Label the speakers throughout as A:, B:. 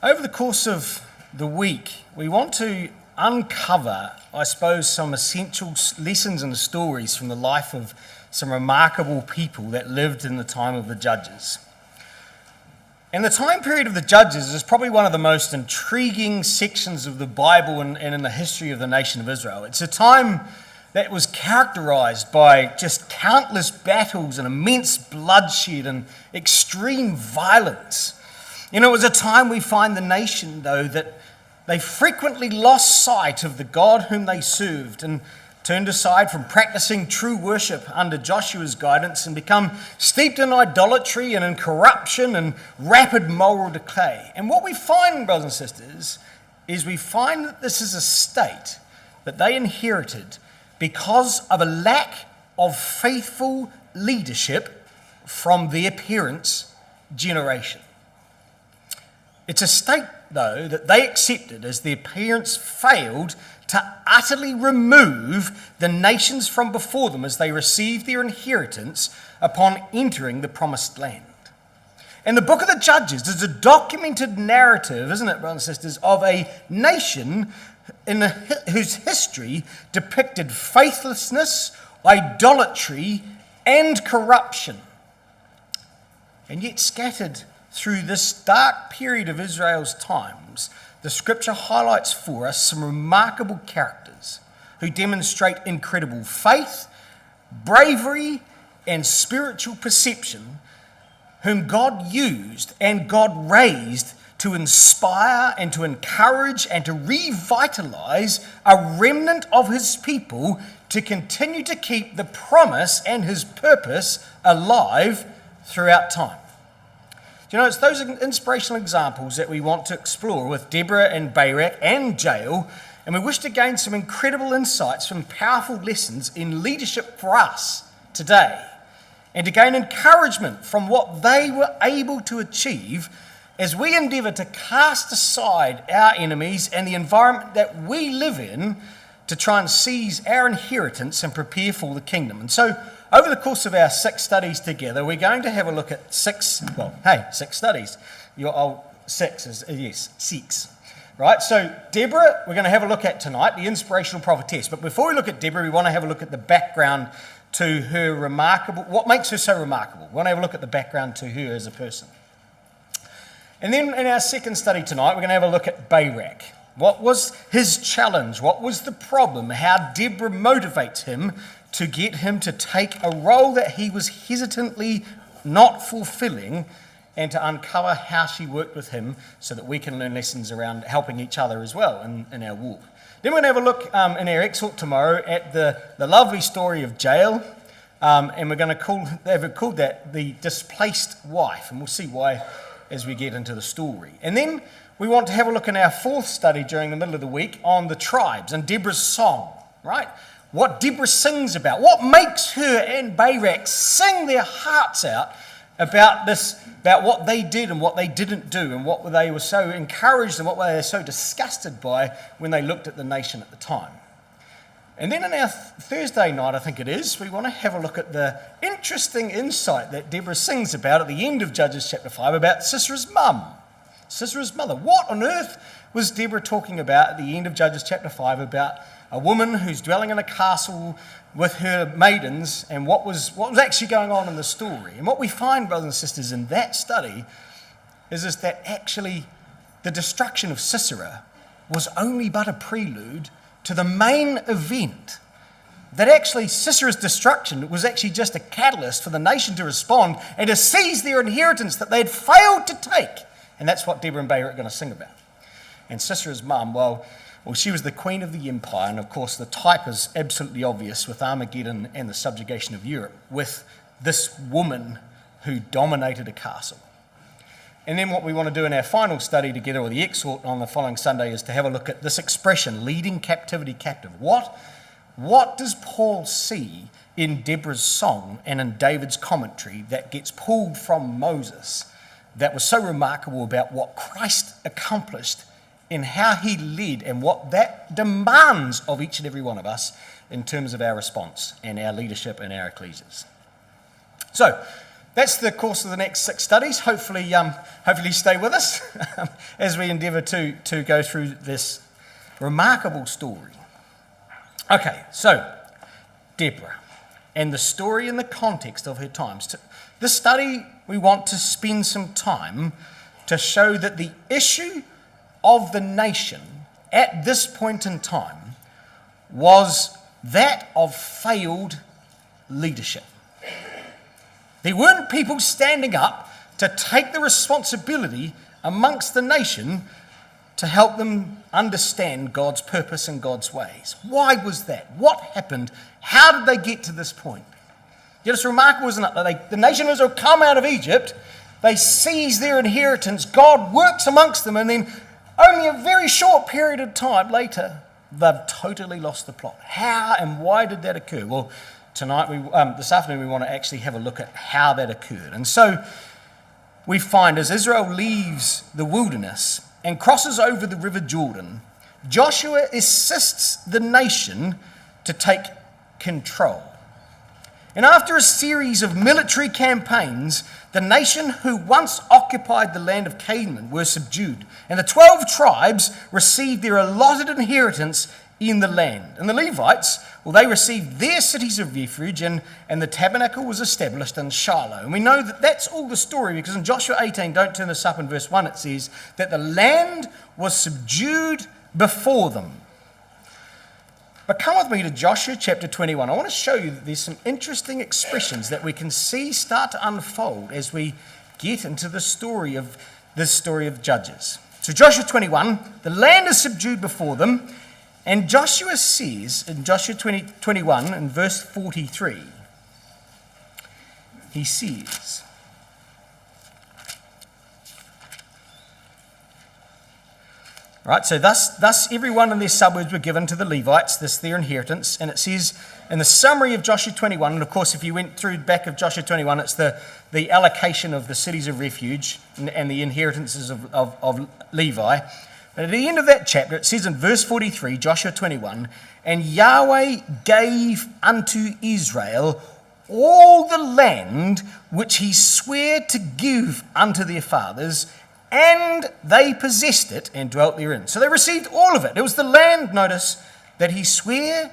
A: Over the course of the week, we want to uncover, I suppose, some essential lessons and stories from the life of some remarkable people that lived in the time of the Judges. And the time period of the Judges is probably one of the most intriguing sections of the Bible and in the history of the nation of Israel. It's a time that was characterized by just countless battles and immense bloodshed and extreme violence. You know, it was a time we find the nation, though, that they frequently lost sight of the God whom they served and turned aside from practicing true worship under Joshua's guidance and become steeped in idolatry and in corruption and rapid moral decay. And what we find, brothers and sisters, is we find that this is a state that they inherited because of a lack of faithful leadership from their parents' generation. It's a state, though, that they accepted as their parents failed to utterly remove the nations from before them as they received their inheritance upon entering the promised land. And the book of the Judges is a documented narrative, isn't it, brothers and sisters, of a nation whose history depicted faithlessness, idolatry, and corruption. And yet scattered through this dark period of Israel's times, the scripture highlights for us some remarkable characters who demonstrate incredible faith, bravery, and spiritual perception, whom God used and God raised to inspire and to encourage and to revitalize a remnant of his people to continue to keep the promise and his purpose alive throughout time. You know, it's those inspirational examples that we want to explore with Deborah and Barak and Jael, and we wish to gain some incredible insights from powerful lessons in leadership for us today, and to gain encouragement from what they were able to achieve as we endeavour to cast aside our enemies and the environment that we live in to try and seize our inheritance and prepare for the kingdom. And so, over the course of our 6 studies together, we're going to have a look at 6 studies. Six. Right, so Deborah, we're going to have a look at tonight, the inspirational prophetess. But before we look at Deborah, we want to have a look at the background to her what makes her so remarkable. We want to have a look at the background to her as a person. And then in our second study tonight, we're going to have a look at Barak. What was his challenge? What was the problem? How Deborah motivates him to get him to take a role that he was hesitantly not fulfilling, and to uncover how she worked with him so that we can learn lessons around helping each other as well in our walk. Then we're going to have a look in our exhort tomorrow at the lovely story of Jael, and we're going to have called that the displaced wife, and we'll see why as we get into the story. And then we want to have a look in our 4th study during the middle of the week on the tribes and Deborah's song, right? What Deborah sings about, what makes her and Barak sing their hearts out about what they did and what they didn't do, and what they were so encouraged and what they were so disgusted by when they looked at the nation at the time. And then in our Thursday night, I think it is, we want to have a look at the interesting insight that Deborah sings about at the end of Judges chapter 5 about Sisera's mum, Sisera's mother. What on earth was Deborah talking about at the end of Judges chapter 5 about a woman who's dwelling in a castle with her maidens, and what was actually going on in the story? And what we find, brothers and sisters, in that study is that actually the destruction of Sisera was only but a prelude to the main event. That actually Sisera's destruction was actually just a catalyst for the nation to respond and to seize their inheritance that they had failed to take. And that's what Deborah and Barak are going to sing about. And Sisera's mum, well, she was the queen of the empire, and of course the type is absolutely obvious with Armageddon and the subjugation of Europe, with this woman who dominated a castle. And then what we want to do in our final study together, or the exhort on the following Sunday, is to have a look at this expression, leading captivity captive. What does Paul see in Deborah's song and in David's commentary that gets pulled from Moses that was so remarkable about what Christ accomplished in how he led and what that demands of each and every one of us in terms of our response and our leadership and our ecclesias? So, that's the course of the next 6 studies. Hopefully stay with us as we endeavour to go through this remarkable story. Okay, so Deborah and the story in the context of her times. This study, we want to spend some time to show that the issue of the nation at this point in time was that of failed leadership. There weren't people standing up to take the responsibility amongst the nation to help them understand God's purpose and God's ways. Why was that? What happened? How did they get to this point? Yet it's remarkable, isn't it? That the nation of Israel come out of Egypt, they seize their inheritance, God works amongst them, and then only a very short period of time later, they've totally lost the plot. How and why did that occur? Well, this afternoon, we want to actually have a look at how that occurred. And so we find as Israel leaves the wilderness and crosses over the river Jordan, Joshua assists the nation to take control. And after a series of military campaigns, the nation who once occupied the land of Canaan were subdued, and the 12 tribes received their allotted inheritance in the land. And the Levites, well, they received their cities of refuge, and the tabernacle was established in Shiloh. And we know that that's all the story, because in Joshua 18, don't turn this up, in verse 1, it says that the land was subdued before them. But come with me to Joshua chapter 21. I want to show you that there's some interesting expressions that we can see start to unfold as we get into the story of Judges. So Joshua 21, the land is subdued before them, and Joshua says in Joshua 21 in verse 43, he says, right, so thus everyone in their suburbs were given to the Levites, this their inheritance. And it says in the summary of Joshua 21, and of course if you went through the back of Joshua 21, it's the allocation of the cities of refuge and the inheritances of Levi. But at the end of that chapter, it says in verse 43, Joshua 21, and Yahweh gave unto Israel all the land which he sware to give unto their fathers, and they possessed it and dwelt therein. So they received all of it. It was the land, notice, that he sware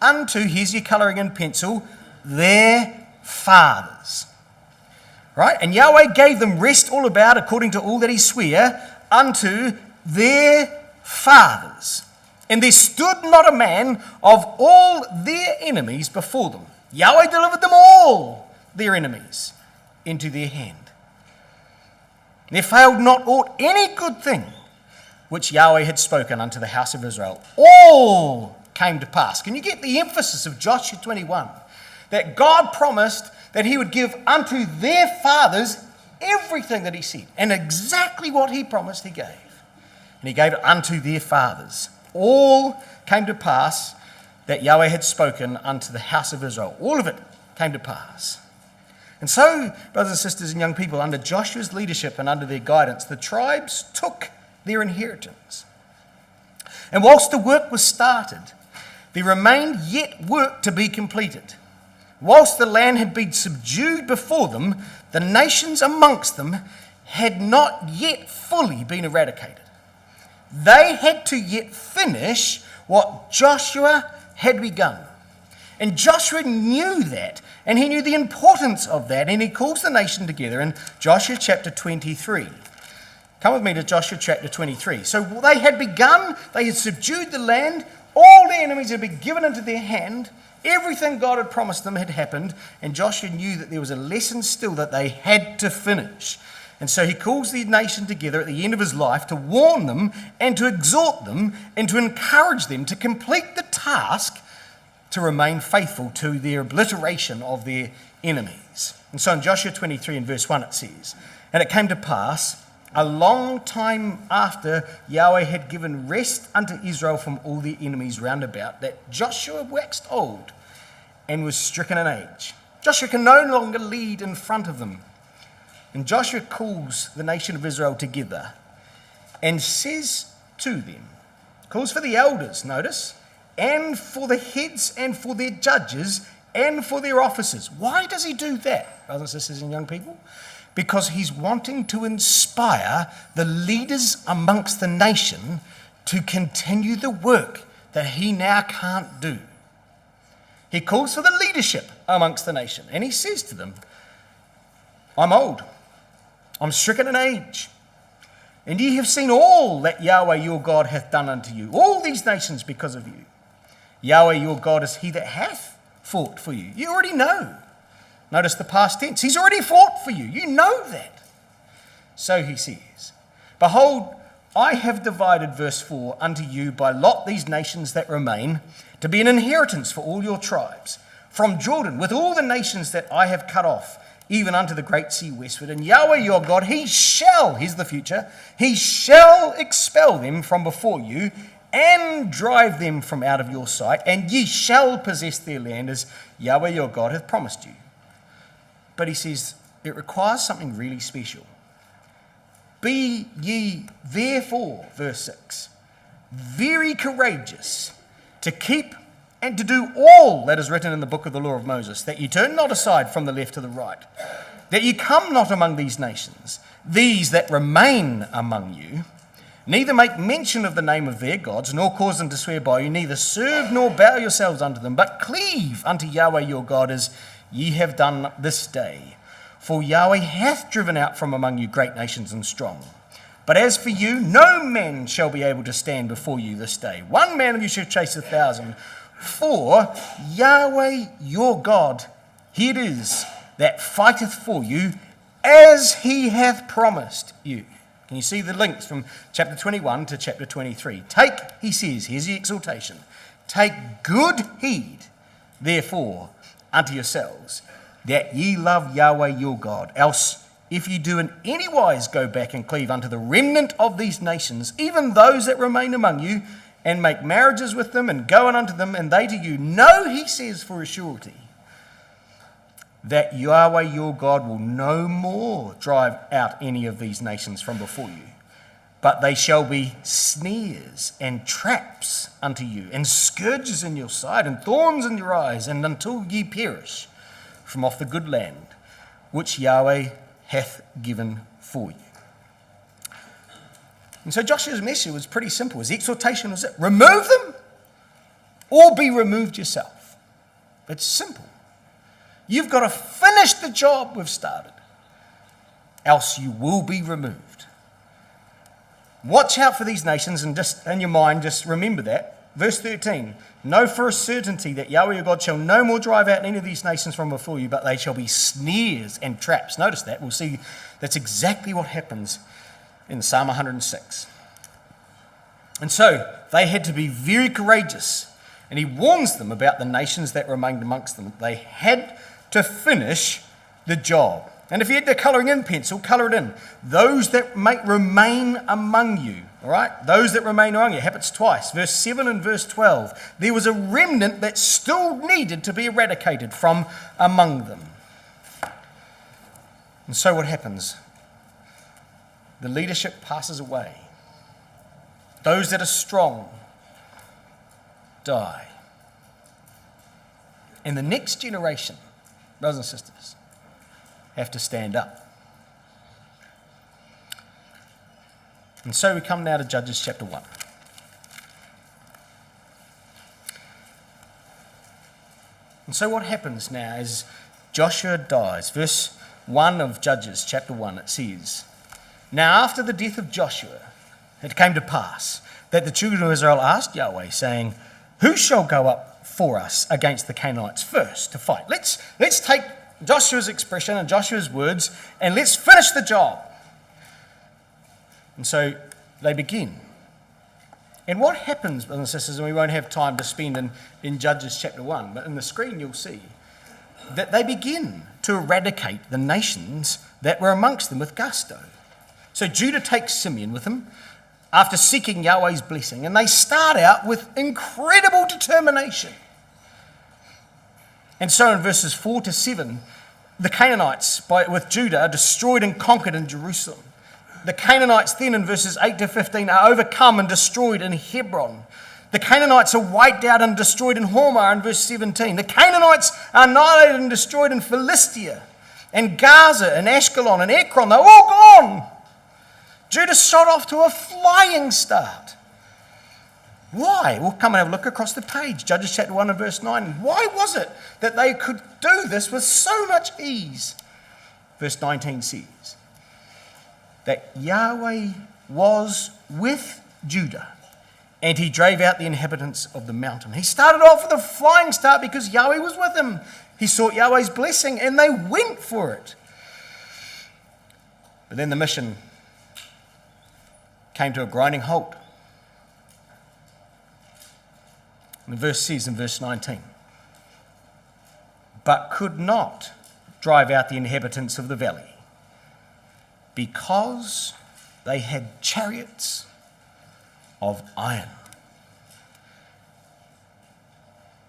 A: unto, here's your colouring in pencil, their fathers. Right? And Yahweh gave them rest all about according to all that he sware unto their fathers. And there stood not a man of all their enemies before them. Yahweh delivered them all their enemies into their hand. There failed not aught any good thing which Yahweh had spoken unto the house of Israel. All came to pass. Can you get the emphasis of Joshua 21? That God promised that he would give unto their fathers everything that he said. And exactly what he promised he gave. And he gave it unto their fathers. All came to pass that Yahweh had spoken unto the house of Israel. All of it came to pass. And so, brothers and sisters and young people, under Joshua's leadership and under their guidance, the tribes took their inheritance. And whilst the work was started, there remained yet work to be completed. Whilst the land had been subdued before them, the nations amongst them had not yet fully been eradicated. They had to yet finish what Joshua had begun. And Joshua knew that, and he knew the importance of that, and he calls the nation together in Joshua chapter 23. Come with me to Joshua chapter 23. So they had begun, they had subdued the land, all their enemies had been given into their hand, everything God had promised them had happened, and Joshua knew that there was a lesson still that they had to finish. And so he calls the nation together at the end of his life to warn them and to exhort them and to encourage them to complete the task to remain faithful to their obliteration of their enemies. And so in Joshua 23 and verse 1 it says, and it came to pass a long time after Yahweh had given rest unto Israel from all their enemies round about, that Joshua waxed old and was stricken in age. Joshua can no longer lead in front of them. And Joshua calls the nation of Israel together and says to them, calls for the elders, notice, and for the heads and for their judges and for their officers. Why does he do that, brothers and sisters and young people? Because he's wanting to inspire the leaders amongst the nation to continue the work that he now can't do. He calls for the leadership amongst the nation, and he says to them, I'm old, I'm stricken in age, and ye have seen all that Yahweh your God hath done unto you, all these nations because of you. Yahweh your God is he that hath fought for you. You already know. Notice the past tense. He's already fought for you. You know that. So he says, behold, I have divided, verse 4, unto you by lot these nations that remain, to be an inheritance for all your tribes, from Jordan, with all the nations that I have cut off, even unto the great sea westward. And Yahweh your God, he shall, here's the future, he shall expel them from before you, and drive them from out of your sight, and ye shall possess their land as Yahweh your God hath promised you. But he says, it requires something really special. Be ye therefore, verse 6, very courageous to keep and to do all that is written in the book of the law of Moses, that ye turn not aside from the left to the right, that ye come not among these nations, these that remain among you, neither make mention of the name of their gods, nor cause them to swear by you, neither serve nor bow yourselves unto them, but cleave unto Yahweh your God as ye have done this day. For Yahweh hath driven out from among you great nations and strong. But as for you, no man shall be able to stand before you this day. One man of you shall chase 1,000. For Yahweh your God, he it is that fighteth for you, as he hath promised you. Can you see the links from chapter 21 to chapter 23? Take, he says, here's the exhortation, take good heed, therefore, unto yourselves, that ye love Yahweh your God. Else, if ye do in any wise go back and cleave unto the remnant of these nations, even those that remain among you, and make marriages with them, and go in unto them, and they to you, know, he says for a surety, that Yahweh your God will no more drive out any of these nations from before you, but they shall be snares and traps unto you, and scourges in your side, and thorns in your eyes, and until ye perish from off the good land, which Yahweh hath given for you. And so Joshua's message was pretty simple. His exhortation was it: remove them, or be removed yourself. It's simple. You've got to finish the job we've started, else you will be removed. Watch out for these nations, and just in your mind, just remember that. Verse 13, know for a certainty that Yahweh your God shall no more drive out any of these nations from before you, but they shall be snares and traps. Notice that. We'll see that's exactly what happens in Psalm 106. And so they had to be very courageous. And he warns them about the nations that remained amongst them. They had to finish the job. And if you had the colouring in pencil, colour it in. Those that remain among you. All right? Those that remain among you. It happens twice. Verse 7 and verse 12. There was a remnant that still needed to be eradicated from among them. And so what happens? The leadership passes away. Those that are strong die. And the next generation, brothers and sisters, have to stand up. And so we come now to Judges chapter 1. And so what happens now is Joshua dies. Verse 1 of Judges chapter 1, it says, now after the death of Joshua, it came to pass that the children of Israel asked Yahweh, saying, who shall go up for us against the Canaanites first to fight? Let's take Joshua's expression and Joshua's words, and let's finish the job. And so they begin. And what happens, brothers and sisters, and we won't have time to spend in Judges chapter 1, but in the screen you'll see that they begin to eradicate the nations that were amongst them with gusto. So Judah takes Simeon with them after seeking Yahweh's blessing, and they start out with incredible determination. And so in verses 4 to 7, the Canaanites with Judah are destroyed and conquered in Jerusalem. The Canaanites then in verses 8 to 15 are overcome and destroyed in Hebron. The Canaanites are wiped out and destroyed in Hormah in verse 17. The Canaanites are annihilated and destroyed in Philistia and Gaza and Ashkelon and Ekron. They're all gone. Judah shot off to a flying start. Why? We'll come and have a look across the page. Judges chapter 1 and verse 9. Why was it that they could do this with so much ease? Verse 19 says that Yahweh was with Judah, and he drave out the inhabitants of the mountain. He started off with a flying start because Yahweh was with him. He sought Yahweh's blessing, and they went for it. But then the mission came to a grinding halt. And the verse says in verse 19, but could not drive out the inhabitants of the valley because they had chariots of iron.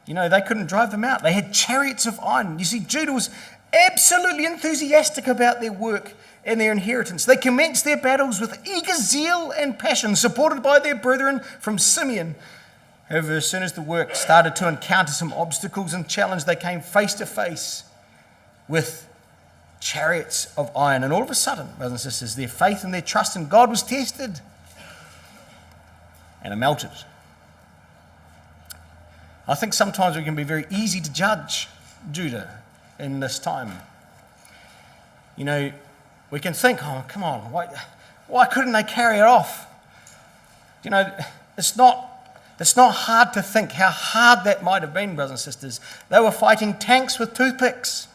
A: You know, they couldn't drive them out. They had chariots of iron. You see, Judah was absolutely enthusiastic about their work and their inheritance. They commenced their battles with eager zeal and passion, supported by their brethren from Simeon. However, as soon as the work started to encounter some obstacles and challenge, they came face to face with chariots of iron. And all of a sudden, brothers and sisters, their faith and their trust in God was tested, and it melted. I think sometimes we can be very easy to judge Judah in this time. You know, we can think, oh, come on, why couldn't they carry it off? You know, it's not hard to think how hard that might have been, brothers and sisters. They were fighting tanks with toothpicks.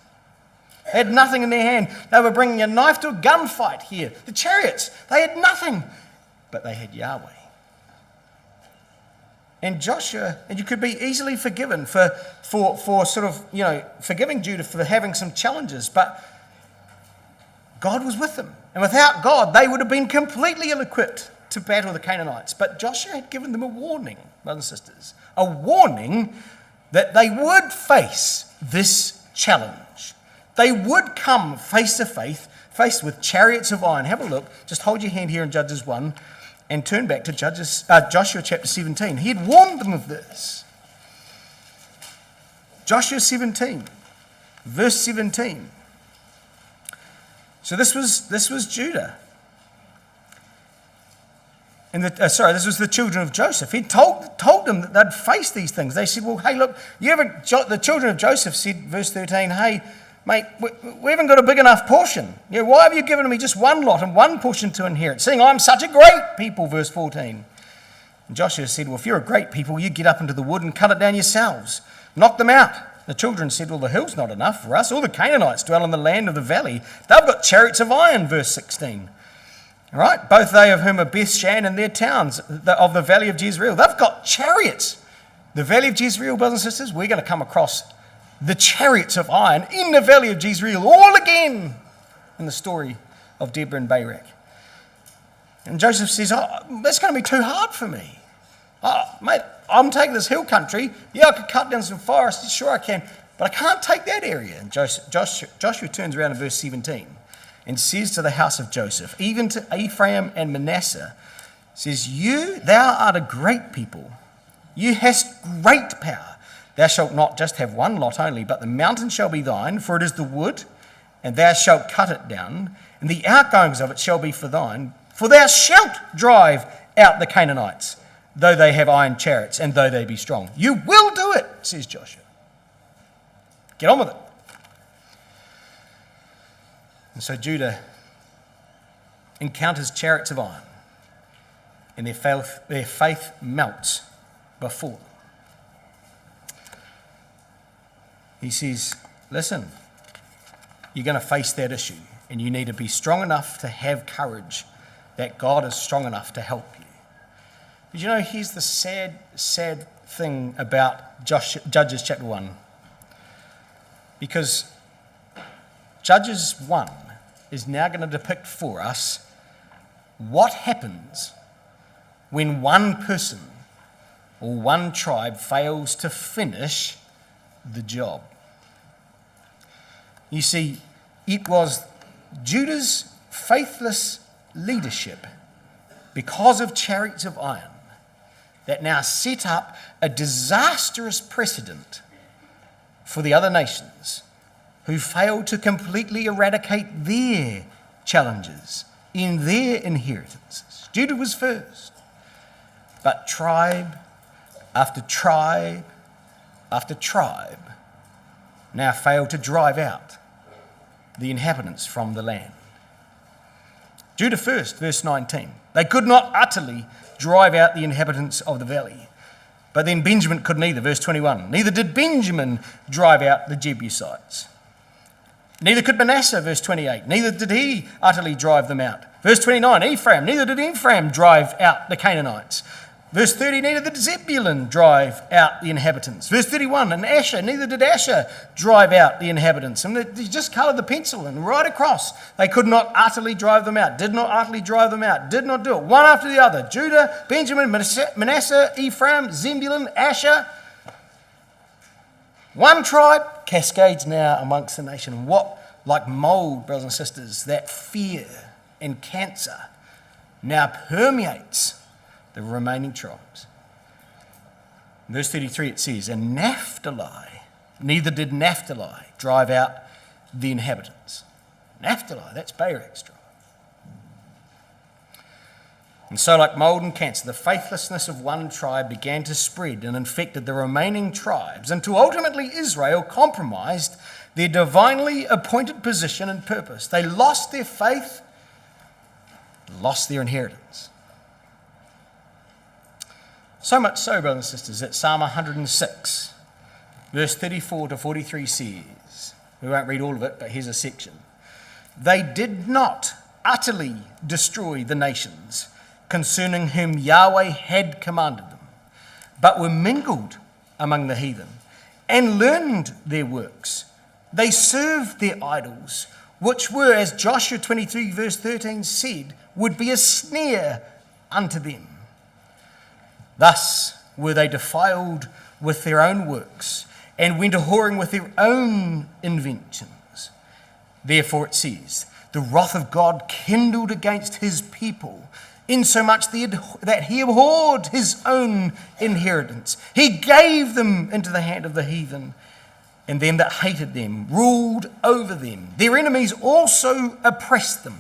A: They had nothing in their hand. They were bringing a knife to a gunfight here. The chariots, they had nothing, but they had Yahweh. And Joshua, and you could be easily forgiven for sort of, you know, forgiving Judah for having some challenges, but God was with them. And without God, they would have been completely ill-equipped to battle the Canaanites. But Joshua had given them a warning, brothers and sisters, a warning that they would face this challenge. They would come face to face with chariots of iron. Have a look. Just hold your hand here in Judges 1 and turn back to Joshua chapter 17. He had warned them of this. Joshua 17, verse 17. So this was Judah. And this was the children of Joseph. He told them that they'd face these things. They said, well, hey, look, the children of Joseph said, verse 13, hey, mate, we haven't got a big enough portion. You know, why have you given me just one lot and one portion to inherit, seeing I'm such a great people, verse 14. And Joshua said, well, if you're a great people, you get up into the wood and cut it down yourselves. Knock them out. The children said, well, the hill's not enough for us. All the Canaanites dwell in the land of the valley. They've got chariots of iron, verse 16. All right, both they of whom are Beth-shan and their towns of the valley of Jezreel. They've got chariots. The valley of Jezreel, brothers and sisters, we're going to come across the chariots of iron in the valley of Jezreel all again in the story of Deborah and Barak. And Joseph says, oh, that's going to be too hard for me. Oh, mate, I'm taking this hill country. Yeah, I could cut down some forests. Sure I can. But I can't take that area. And Joshua turns around in verse 17 and says to the house of Joseph, even to Ephraim and Manasseh, says, thou art a great people. You hast great power. Thou shalt not just have one lot only, but the mountain shall be thine, for it is the wood, and thou shalt cut it down, and the outgoings of it shall be for thine. For thou shalt drive out the Canaanites, though they have iron chariots, and though they be strong. You will do it, says Joshua. Get on with it. And so Judah encounters chariots of iron, and their faith melts before them. He says, listen, you're going to face that issue, and you need to be strong enough to have courage that God is strong enough to help you. But you know, here's the sad thing about Judges chapter 1. Because Judges 1 is now going to depict for us what happens when one person or one tribe fails to finish the job. You see, it was Judah's faithless leadership, because of chariots of iron, that now set up a disastrous precedent for the other nations who failed to completely eradicate their challenges in their inheritances. Judah was first, but tribe after tribe after tribe now failed to drive out the inhabitants from the land. Judah first, verse 19. They could not utterly drive out the inhabitants of the valley. But then Benjamin could neither, verse 21. Neither did Benjamin drive out the Jebusites. Neither could Manasseh, verse 28. Neither did he utterly drive them out. Verse 29, Ephraim. Neither did Ephraim drive out the Canaanites. Verse 30, neither did Zebulun drive out the inhabitants. Verse 31, and Asher, neither did Asher drive out the inhabitants. And they just coloured the pencil and right across. They could not utterly drive them out, did not utterly drive them out, did not do it. One after the other. Judah, Benjamin, Manasseh, Ephraim, Zebulun, Asher. One tribe cascades now amongst the nation. And what, like mould, brothers and sisters, that fear and cancer now permeates the remaining tribes. In verse 33 it says, and Naphtali, neither did Naphtali drive out the inhabitants. Naphtali, that's Barak's tribe. And so like mold and cancer, the faithlessness of one tribe began to spread and infected the remaining tribes until ultimately Israel compromised their divinely appointed position and purpose. They lost their faith, lost their inheritance. So much so, brothers and sisters, that Psalm 106, verse 34 to 43 says, we won't read all of it, but here's a section. They did not utterly destroy the nations concerning whom Yahweh had commanded them, but were mingled among the heathen and learned their works. They served their idols, which were, as Joshua 23 verse 13 said, would be a snare unto them. Thus were they defiled with their own works and went a-whoring with their own inventions. Therefore it says, the wrath of God kindled against his people, insomuch that he abhorred his own inheritance. He gave them into the hand of the heathen, and them that hated them ruled over them. Their enemies also oppressed them,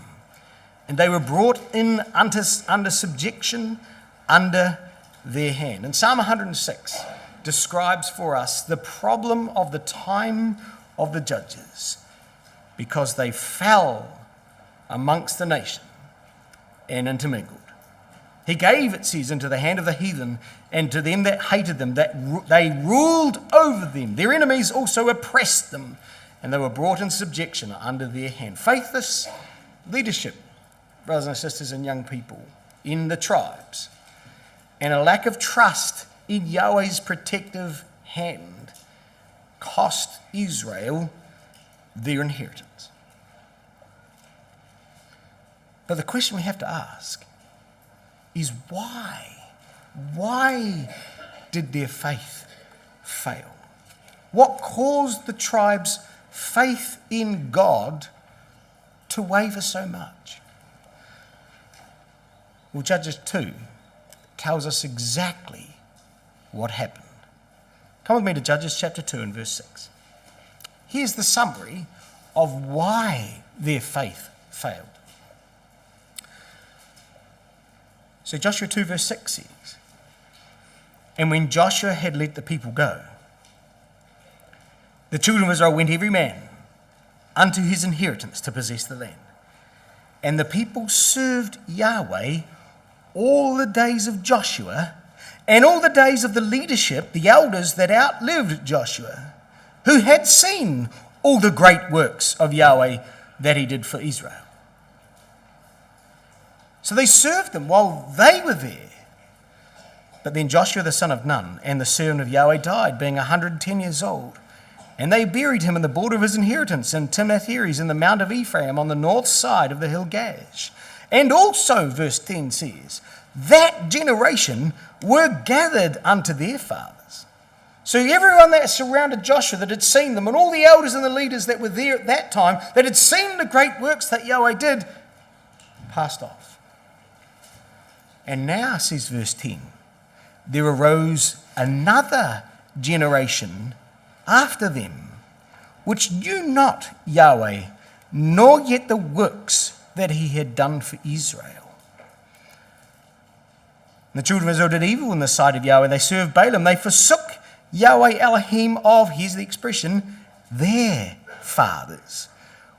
A: and they were brought in under subjection under their hand. And Psalm 106 describes for us the problem of the time of the judges, because they fell amongst the nation and intermingled. He gave, it says, into the hand of the heathen, and to them that hated them, that they ruled over them. Their enemies also oppressed them, and they were brought in subjection under their hand. Faithless leadership, brothers and sisters and young people, in the tribes, and a lack of trust in Yahweh's protective hand cost Israel their inheritance. But the question we have to ask is why? Why did their faith fail? What caused the tribe's faith in God to waver so much? Well, Judges 2 tells us exactly what happened. Come with me to Judges chapter 2 and verse 6. Here's the summary of why their faith failed. So Joshua 2 verse 6 says, and when Joshua had let the people go, the children of Israel went every man unto his inheritance to possess the land. And the people served Yahweh all the days of Joshua and all the days of the leadership, the elders that outlived Joshua, who had seen all the great works of Yahweh that he did for Israel. So they served them while they were there. But then Joshua the son of Nun and the servant of Yahweh died, being 110 years old. And they buried him in the border of his inheritance in Timnath-Heres in the mount of Ephraim on the north side of the hill Gash. And also, verse 10 says, that generation were gathered unto their fathers. So everyone that surrounded Joshua that had seen them, and all the elders and the leaders that were there at that time that had seen the great works that Yahweh did, passed off. And now, says verse 10, there arose another generation after them, which knew not Yahweh, nor yet the works that he had done for Israel. And the children of Israel did evil in the sight of Yahweh. They served Balaam. They forsook Yahweh Elohim of, here's the expression, their fathers,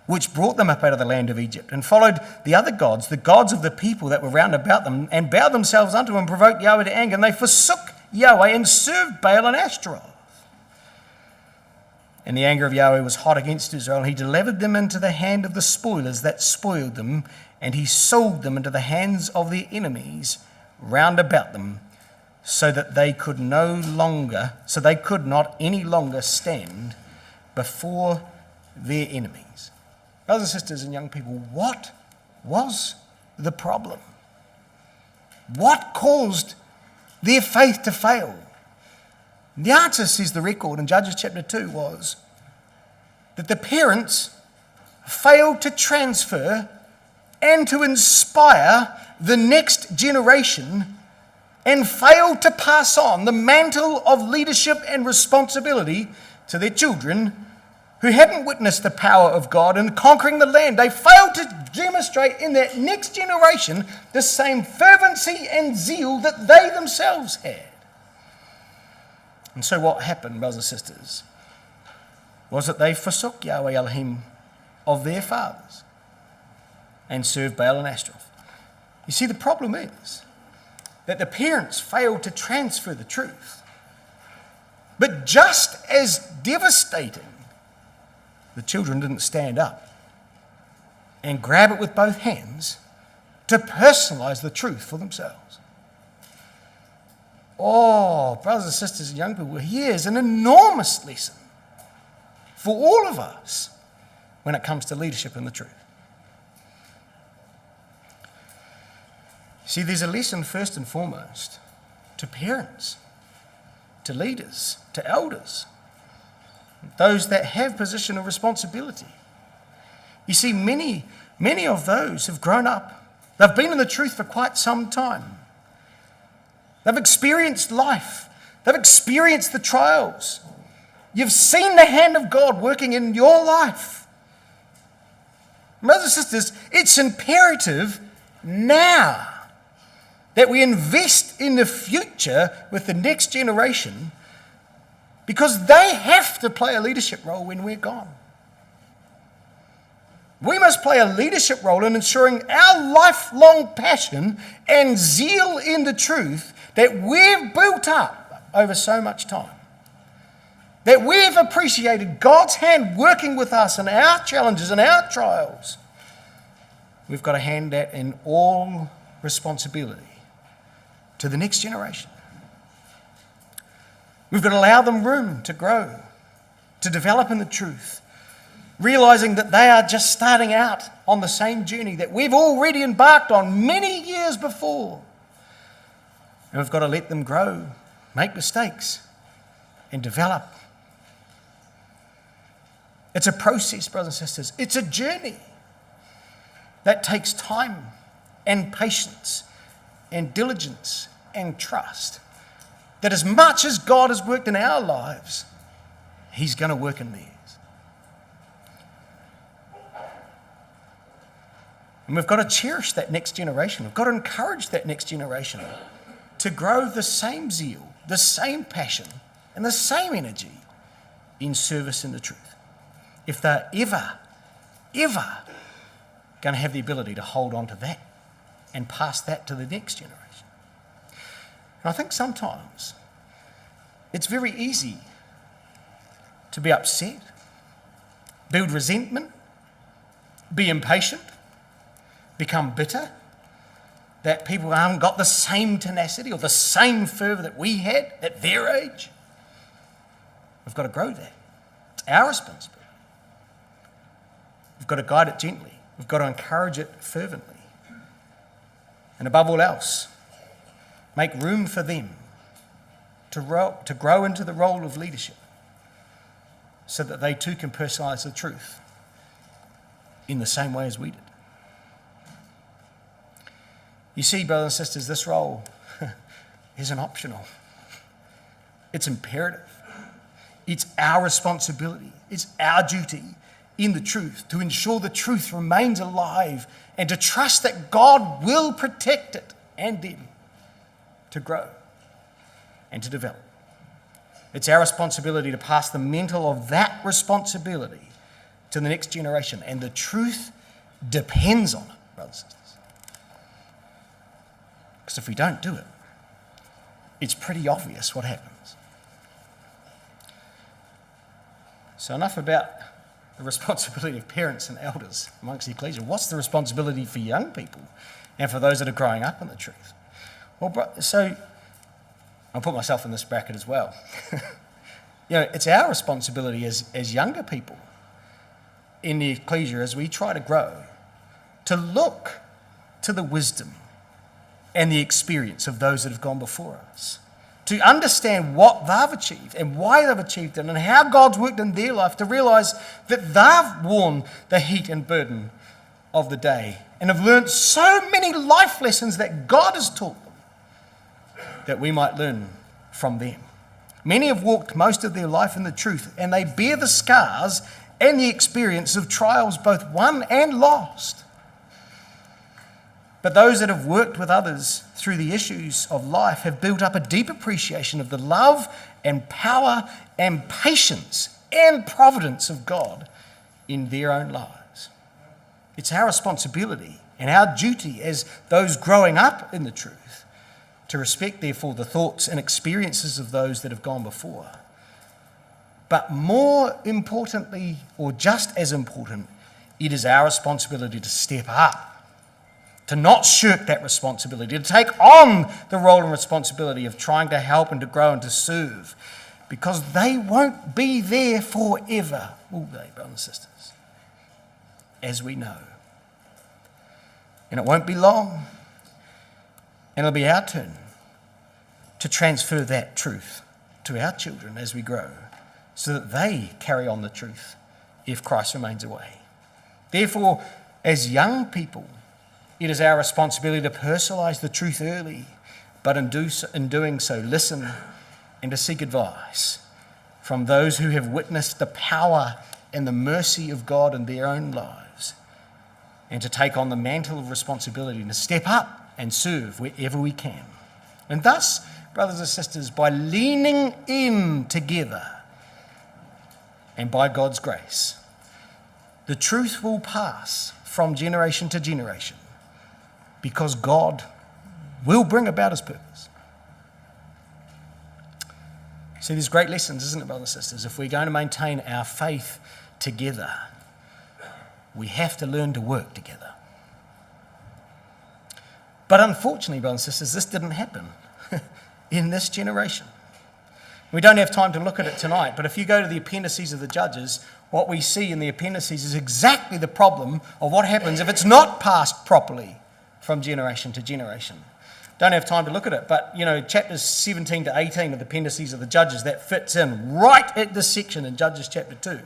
A: which brought them up out of the land of Egypt, and followed the other gods, the gods of the people that were round about them, and bowed themselves unto them, and provoked Yahweh to anger. And they forsook Yahweh and served Baal and Ashtaroth. And the anger of Yahweh was hot against Israel, and he delivered them into the hand of the spoilers that spoiled them, and he sold them into the hands of their enemies round about them, so that they could not any longer stand before their enemies. Brothers and sisters and young people, what was the problem? What caused their faith to fail? The answer, says the record in Judges chapter 2, was that the parents failed to transfer and to inspire the next generation, and failed to pass on the mantle of leadership and responsibility to their children who hadn't witnessed the power of God in conquering the land. They failed to demonstrate in that next generation the same fervency and zeal that they themselves had. And so what happened, brothers and sisters, was that they forsook Yahweh Elohim of their fathers and served Baal and Ashtaroth. You see, the problem is that the parents failed to transfer the truth. But just as devastating, the children didn't stand up and grab it with both hands to personalize the truth for themselves. Oh, brothers and sisters and young people, here's an enormous lesson for all of us when it comes to leadership and the truth. See, there's a lesson first and foremost to parents, to leaders, to elders, those that have position of responsibility. You see, many of those have grown up. They've been in the truth for quite some time. They've experienced life. They've experienced the trials. You've seen the hand of God working in your life. Brothers and sisters, it's imperative now that we invest in the future with the next generation, because they have to play a leadership role when we're gone. We must play a leadership role in ensuring our lifelong passion and zeal in the truth that we've built up over so much time, that we've appreciated God's hand working with us in our challenges and our trials. We've got to hand that in all responsibility to the next generation. We've got to allow them room to grow, to develop in the truth, realizing that they are just starting out on the same journey that we've already embarked on many years before. And we've got to let them grow, make mistakes, and develop. It's a process, brothers and sisters. It's a journey that takes time and patience and diligence and trust. That as much as God has worked in our lives, He's going to work in theirs. And we've got to cherish that next generation. We've got to encourage that next generation to grow the same zeal, the same passion, and the same energy in service in the truth. If they're ever going to have the ability to hold on to that and pass that to the next generation. And I think sometimes it's very easy to be upset, build resentment, be impatient, become bitter, that people haven't got the same tenacity or the same fervour that we had at their age. We've got to grow that. It's our responsibility. We've got to guide it gently. We've got to encourage it fervently. And above all else, make room for them to grow into the role of leadership so that they too can personalise the truth in the same way as we did. You see, brothers and sisters, this role, isn't optional. It's imperative. It's our responsibility. It's our duty in the truth to ensure the truth remains alive and to trust that God will protect it and them to grow and to develop. It's our responsibility to pass the mantle of that responsibility to the next generation, and the truth depends on it, brothers and sisters. Because if we don't do it, it's pretty obvious what happens. So enough about the responsibility of parents and elders amongst the ecclesia. What's the responsibility for young people and for those that are growing up in the truth? Well, so I'll put myself in this bracket as well. It's our responsibility as younger people in the ecclesia, as we try to grow, to look to the wisdom and the experience of those that have gone before us, to understand what they've achieved and why they've achieved it and how God's worked in their life, to realise that they've worn the heat and burden of the day and have learned so many life lessons that God has taught them that we might learn from them. Many have walked most of their life in the truth, and they bear the scars and the experience of trials both won and lost. But those that have worked with others through the issues of life have built up a deep appreciation of the love and power and patience and providence of God in their own lives. It's our responsibility and our duty as those growing up in the truth to respect, therefore, the thoughts and experiences of those that have gone before. But more importantly, or just as important, it is our responsibility to step up, to not shirk that responsibility, to take on the role and responsibility of trying to help and to grow and to serve, because they won't be there forever, will they, brothers and sisters? As we know. And it won't be long, and it'll be our turn to transfer that truth to our children as we grow, so that they carry on the truth if Christ remains away. Therefore, as young people, it is our responsibility to personalise the truth early, but in doing so, listen and to seek advice from those who have witnessed the power and the mercy of God in their own lives, and to take on the mantle of responsibility and to step up and serve wherever we can. And thus, brothers and sisters, by leaning in together and by God's grace, the truth will pass from generation to generation, because God will bring about his purpose. See, there's great lessons, isn't it, brothers and sisters? If we're going to maintain our faith together, we have to learn to work together. But unfortunately, brothers and sisters, this didn't happen in this generation. We don't have time to look at it tonight, but if you go to the appendices of the Judges, what we see in the appendices is exactly the problem of what happens if it's not passed properly from generation to generation. Don't have time to look at it, but chapters 17 to 18 of the appendices of the Judges, that fits in right at this section in Judges chapter 2.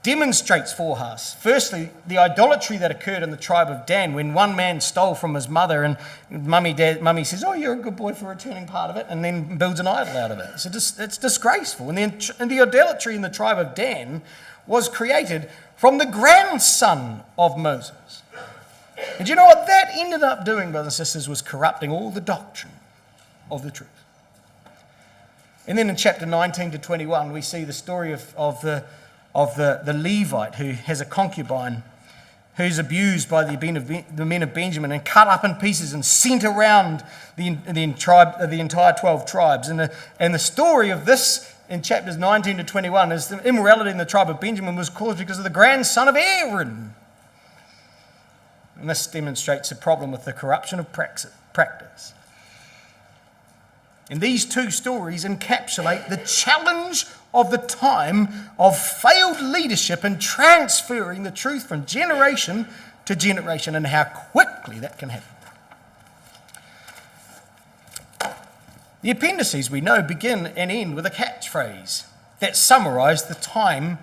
A: Demonstrates for us, firstly, the idolatry that occurred in the tribe of Dan when one man stole from his mother, and mummy says, "Oh, you're a good boy for returning part of it," and then builds an idol out of it. So it's disgraceful. And the idolatry in the tribe of Dan was created from the grandson of Moses. And you know what that ended up doing, brothers and sisters, was corrupting all the doctrine of the truth. And then in chapter 19 to 21, we see the story of the Levite who has a concubine who's abused by the men of Benjamin and cut up in pieces and sent around the entire 12 tribes. And the story of this in chapters 19 to 21 is the immorality in the tribe of Benjamin was caused because of the grandson of Aaron. And this demonstrates a problem with the corruption of practice. And these two stories encapsulate the challenge of the time of failed leadership and transferring the truth from generation to generation, and how quickly that can happen. The appendices, we know, begin and end with a catchphrase that summarise the time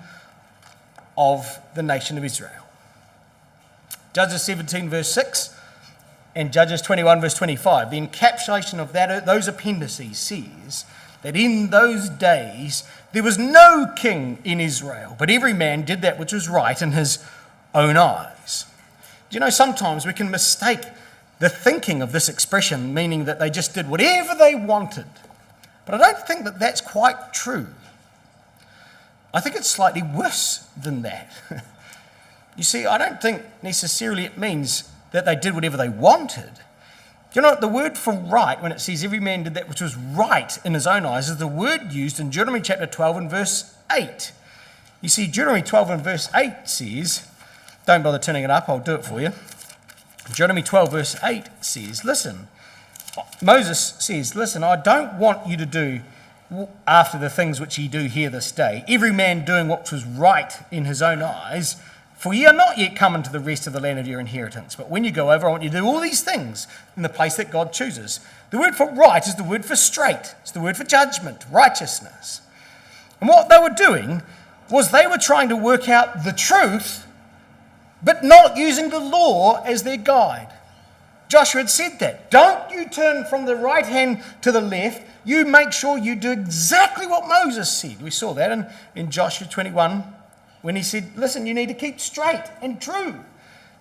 A: of the nation of Israel. Judges 17 verse 6, And Judges 21 verse 25, the encapsulation of those appendices says that in those days there was no king in Israel, but every man did that which was right in his own eyes. Do you know, sometimes we can mistake the thinking of this expression, meaning that they just did whatever they wanted. But I don't think that that's quite true. I think it's slightly worse than that. You see, I don't think necessarily it means that they did whatever they wanted. You know, the word for right, when it says every man did that which was right in his own eyes, is the word used in Deuteronomy chapter 12 and verse 8. You see, Deuteronomy 12 and verse 8 says, don't bother turning it up, I'll do it for you. Deuteronomy 12 verse 8 says, listen, Moses says, listen, I don't want you to do after the things which ye do here this day, every man doing what was right in his own eyes, for ye are not yet come into the rest of the land of your inheritance. But when you go over, I want you to do all these things in the place that God chooses. The word for right is the word for straight. It's the word for judgment, righteousness. And what they were doing was they were trying to work out the truth, but not using the law as their guide. Joshua had said that. Don't you turn from the right hand to the left. You make sure you do exactly what Moses said. We saw that in Joshua 21 when he said, listen, you need to keep straight and true.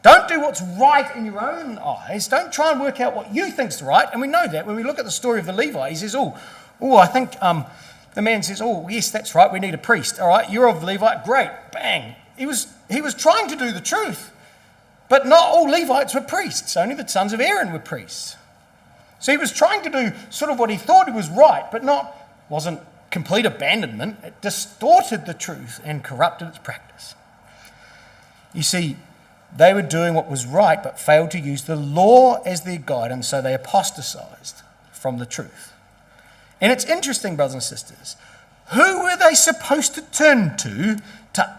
A: Don't do what's right in your own eyes. Don't try and work out what you think's right. And we know that when we look at the story of the Levite, he says, I think the man says, yes, that's right, we need a priest. All right, you're of the Levite, great, bang. He was trying to do the truth, but not all Levites were priests. Only the sons of Aaron were priests. So he was trying to do sort of what he thought he was right, but wasn't complete abandonment. It distorted the truth and corrupted its practice. You see, they were doing what was right, but failed to use the law as their guide, and so they apostatized from the truth. And it's interesting, brothers and sisters, who were they supposed to turn to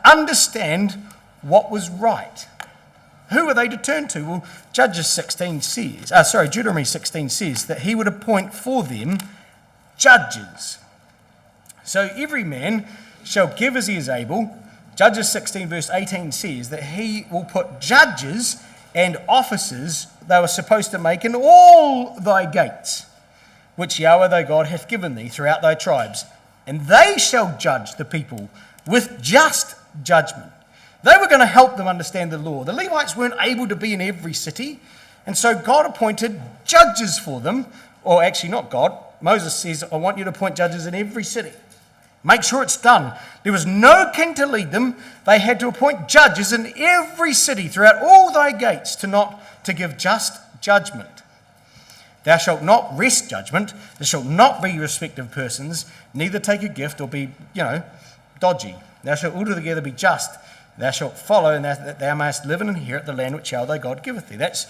A: understand what was right? Who were they to turn to? Well, Deuteronomy 16 says that he would appoint for them judges. So every man shall give as he is able. Judges 16 verse 18 says that he will put judges and officers they were supposed to make in all thy gates, which Yahweh thy God hath given thee throughout thy tribes. And they shall judge the people with just judgment. They were going to help them understand the law. The Levites weren't able to be in every city, and so God appointed judges for them. Or actually not God. Moses says, I want you to appoint judges in every city. Make sure it's done. There was no king to lead them. They had to appoint judges in every city throughout all thy gates to give just judgment. Thou shalt not wrest judgment. There shalt not be respect of persons, neither take a gift or be, dodgy. Thou shalt altogether be just. Thou shalt follow, and that thou mayest live and inherit the land which Yahweh thy God giveth thee. That's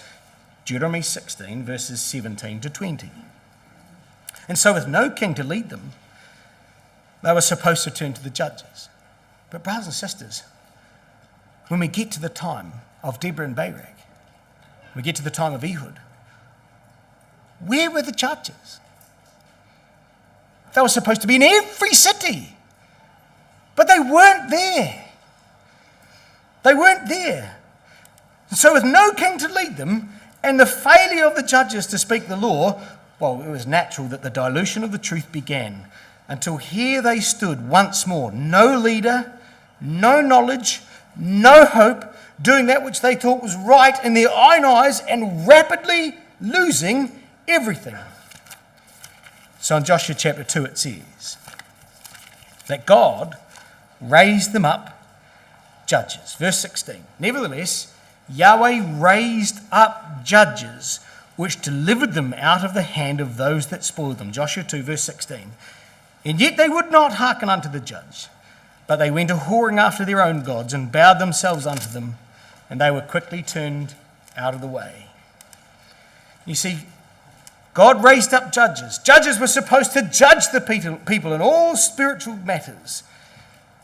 A: Deuteronomy 16, verses 17 to 20. And so with no king to lead them, they were supposed to turn to the judges. But brothers and sisters, when we get to the time of Deborah and Barak, we get to the time of Ehud, where were the judges? They were supposed to be in every city, but they weren't there. They weren't there. And so with no king to lead them and the failure of the judges to speak the law, well, it was natural that the dilution of the truth began until here they stood once more, no leader, no knowledge, no hope, doing that which they thought was right in their own eyes and rapidly losing everything. So in Joshua chapter 2 it says that God raised them up judges. Verse 16, nevertheless, Yahweh raised up judges which delivered them out of the hand of those that spoiled them. Joshua 2 verse 16. And yet they would not hearken unto the judge, but they went a-whoring after their own gods and bowed themselves unto them, and they were quickly turned out of the way. You see, God raised up judges. Judges were supposed to judge the people in all spiritual matters.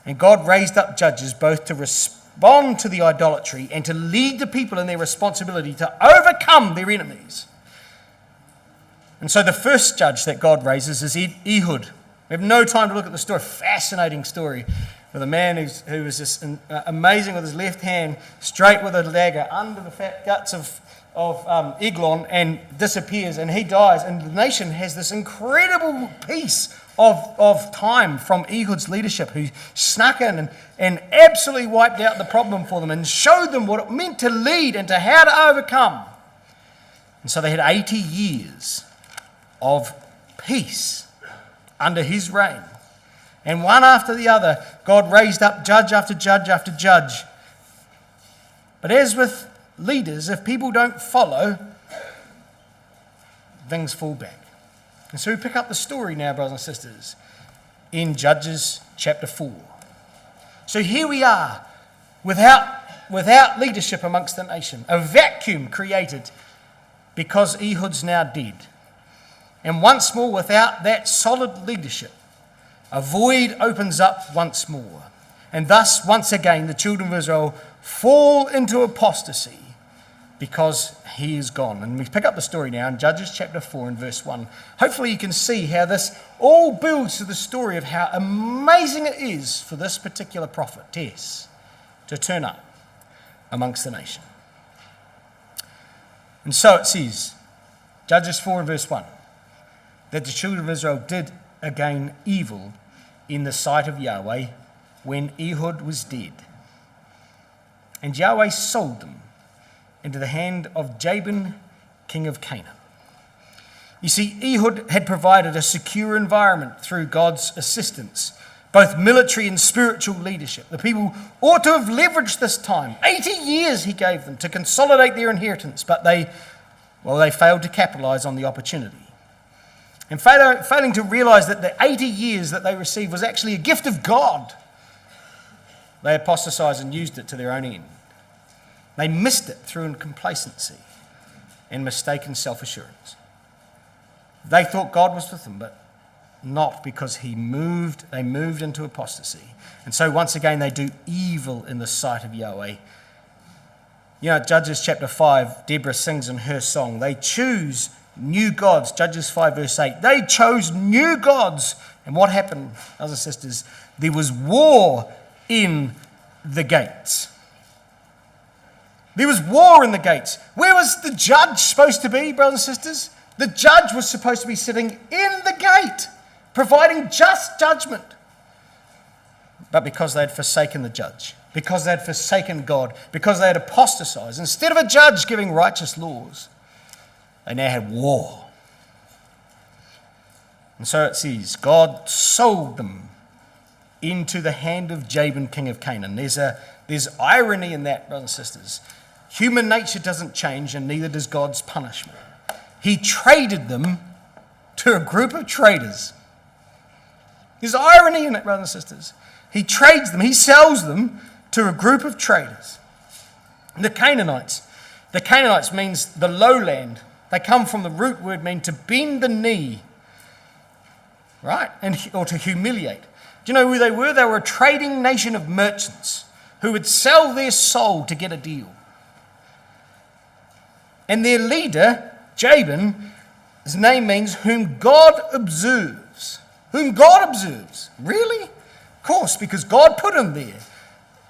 A: And God raised up judges both to respond to the idolatry and to lead the people in their responsibility to overcome their enemies. And so the first judge that God raises is Ehud. We have no time to look at the story. Fascinating story with a man who was just amazing with his left hand, straight with a dagger, under the fat guts of Eglon and disappears, and he dies, and the nation has this incredible peace of time from Ehud's leadership, who snuck in and absolutely wiped out the problem for them and showed them what it meant to lead and to how to overcome. And so they had 80 years of peace under his reign. And one after the other, God raised up judge after judge after judge. But as with leaders, if people don't follow, things fall back. And so we pick up the story now, brothers and sisters, in Judges chapter 4. So here we are, without leadership amongst the nation, a vacuum created because Ehud's now dead. And once more, without that solid leadership, a void opens up once more. And thus, once again, the children of Israel fall into apostasy because he is gone. And we pick up the story now in Judges chapter 4 and verse 1. Hopefully you can see how this all builds to the story of how amazing it is for this particular prophetess to turn up amongst the nation. And so it says, Judges 4 and verse 1, that the children of Israel did again evil in the sight of Yahweh when Ehud was dead. And Yahweh sold them into the hand of Jabin, king of Canaan. You see, Ehud had provided a secure environment through God's assistance, both military and spiritual leadership. The people ought to have leveraged this time. 80 years he gave them to consolidate their inheritance, but they failed to capitalize on the opportunity. And failing to realize that the 80 years that they received was actually a gift of God, they apostatized and used it to their own end. They missed it through complacency and mistaken self-assurance. They thought God was with them, but not, because they moved into apostasy. And so once again, they do evil in the sight of Yahweh. You know, Judges chapter 5, Deborah sings in her song, they choose new gods. Judges 5 verse 8, they chose new gods. And what happened, brothers and sisters? There was war in the gates. There was war in the gates. Where was the judge supposed to be, brothers and sisters? The judge was supposed to be sitting in the gate, providing just judgment. But because they had forsaken the judge, because they had forsaken God, because they had apostatized, instead of a judge giving righteous laws, they now had war. And so it says, God sold them into the hand of Jabin, king of Canaan. There's irony in that, brothers and sisters. Human nature doesn't change, and neither does God's punishment. He traded them to a group of traders. There's irony in it, brothers and sisters. He trades them, he sells them to a group of traders. The Canaanites means the lowland. They come from the root word mean to bend the knee, right? Or to humiliate. Do you know who they were? They were a trading nation of merchants who would sell their soul to get a deal. And their leader, Jabin, his name means whom God observes. Whom God observes. Really? Of course, because God put him there.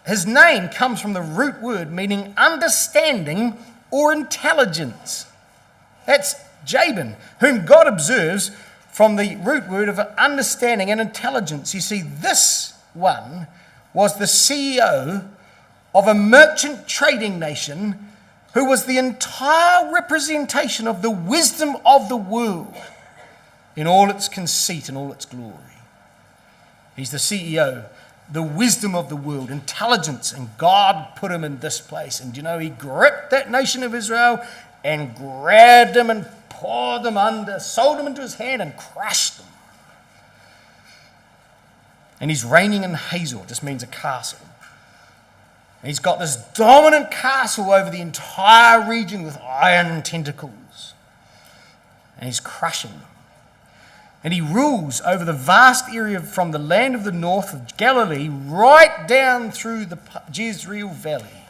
A: His name comes from the root word meaning understanding or intelligence. That's Jabin, whom God observes, from the root word of understanding and intelligence. You see, this one was the CEO of a merchant trading nation who was the entire representation of the wisdom of the world in all its conceit and all its glory. He's the CEO, the wisdom of the world, intelligence, and God put him in this place. And you know, he gripped that nation of Israel and grabbed them and poured them under, sold them into his hand and crushed them. And he's reigning in Hazor, just means a castle. And he's got this dominant castle over the entire region with iron tentacles. And he's crushing them. And he rules over the vast area from the land of the north of Galilee right down through the Jezreel Valley.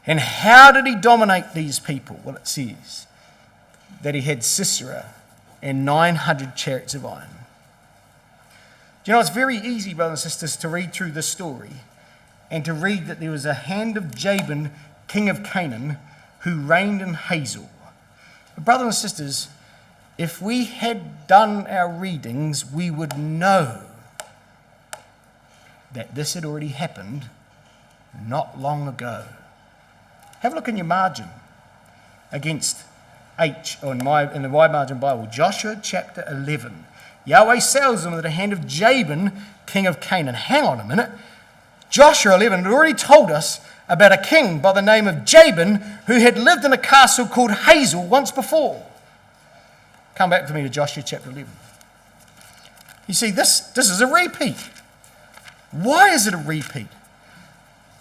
A: And how did he dominate these people? Well, it says that he had Sisera and 900 chariots of iron. Do you know, it's very easy, brothers and sisters, to read through this story and to read that there was a hand of Jabin, king of Canaan, who reigned in Hazor. But brothers and sisters, if we had done our readings, we would know that this had already happened not long ago. Have a look in your margin against H, or in the wide margin Bible, Joshua chapter 11. Yahweh sells them into the hand of Jabin, king of Canaan. Hang on a minute. Joshua 11 had already told us about a king by the name of Jabin who had lived in a castle called Hazor once before. Come back with me to Joshua chapter 11. You see, this is a repeat. Why is it a repeat?